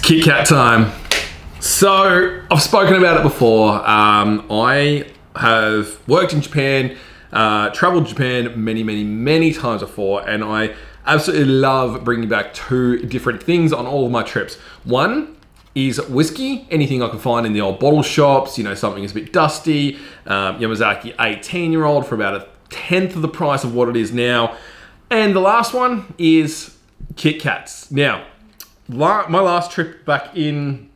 KitKat time. So I've spoken about it before. I have worked in Japan, traveled Japan many times before, and I absolutely love bringing back two different things on all of my trips. One is whiskey, anything I can find in the old bottle shops, you know, something is a bit dusty, Yamazaki 18-year-old for about a tenth of the price of what it is now. And the last one is KitKats. Now, my last trip back in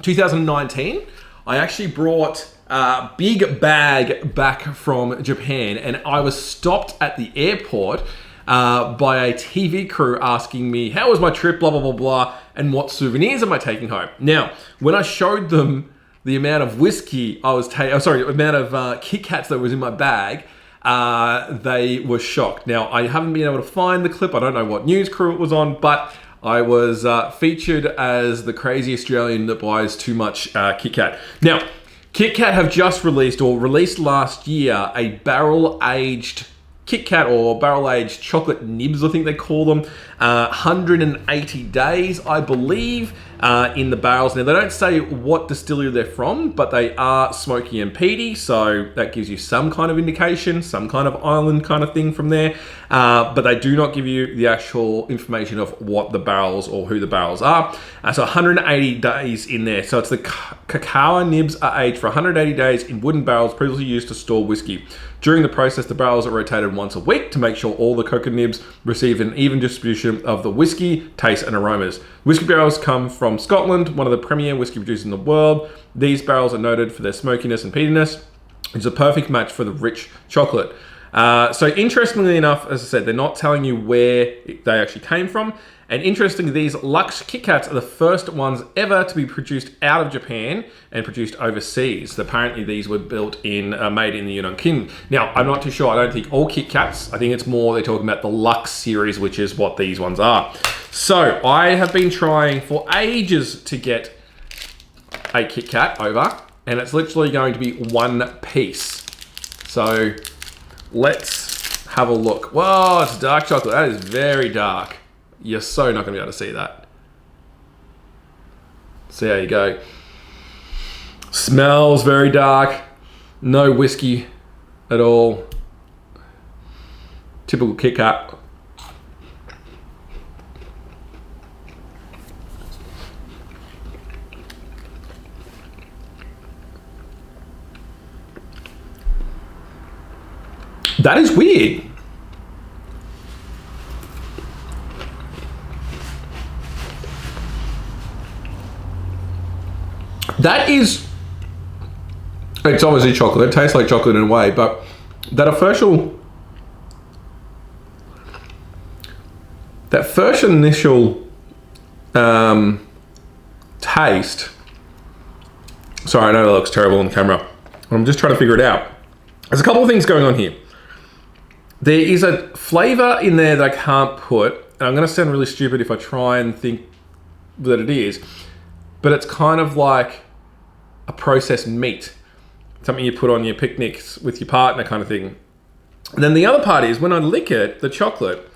2019, I actually brought a big bag back from Japan, and I was stopped at the airport by a TV crew asking me, how was my trip, blah, blah, blah, blah, and what souvenirs am I taking home? Now, when I showed them the amount of whiskey I was the amount of KitKats that was in my bag, they were shocked. Now, I haven't been able to find the clip. I don't know what news crew it was on, but I was featured as the crazy Australian that buys too much KitKat. Now, KitKat have just released last year, a barrel-aged KitKat, or barrel-aged chocolate nibs, I think they call them. 180 days, I believe, in the barrels. Now, they don't say what distillery they're from, but they are smoky and peaty, so that gives you some kind of indication, some kind of island kind of thing from there. But they do not give you the actual information of what the barrels or who the barrels are. So 180 days in there. So it's the cacao nibs are aged for 180 days in wooden barrels previously used to store whiskey. During the process, the barrels are rotated once a week to make sure all the cocoa nibs receive an even distribution of the whiskey, taste, and aromas. Whiskey barrels come from Scotland, one of the premier whiskey producers in the world. These barrels are noted for their smokiness and peatiness. It's a perfect match for the rich chocolate. So interestingly enough, as I said, they're not telling you where they actually came from. And interestingly, these luxe KitKats are the first ones ever to be produced out of Japan and produced overseas. So apparently these were made in the United Kingdom. Now, I'm not too sure. I don't think all KitKats. I think it's more they're talking about the luxe series, which is what these ones are. So I have been trying for ages to get a KitKat over, and it's literally going to be one piece. So let's have a look. Whoa, it's dark chocolate. That is very dark. You're so not going to be able to see that. See how you go. Smells very dark. No whiskey at all. Typical KitKat. That is weird. It's obviously chocolate. It tastes like chocolate in a way, but that first initial taste. Sorry, I know it looks terrible on camera. I'm just trying to figure it out. There's a couple of things going on here. There is a flavor in there that I can't put, and I'm going to sound really stupid if I try and think that it is, but it's kind of like a processed meat, something you put on your picnics with your partner kind of thing. And then the other part is when I lick it, the chocolate,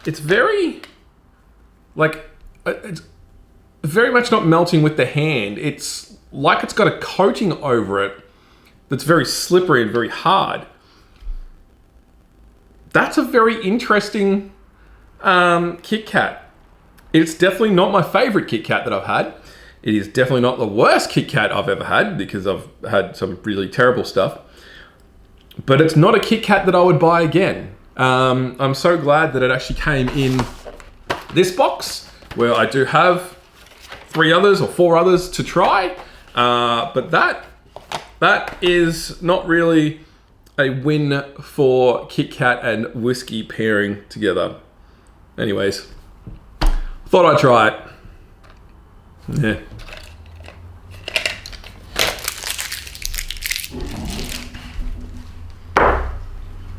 it's very much not melting with the hand. It's like it's got a coating over it that's very slippery and very hard. That's a very interesting KitKat. It's definitely not my favorite KitKat that I've had. It is definitely not the worst KitKat I've ever had, because I've had some really terrible stuff. But it's not a KitKat that I would buy again. I'm so glad that it actually came in this box, where I do have 3 others or 4 others to try. But that is not really a win for KitKat and whiskey pairing together. Anyways, thought I'd try it. Yeah.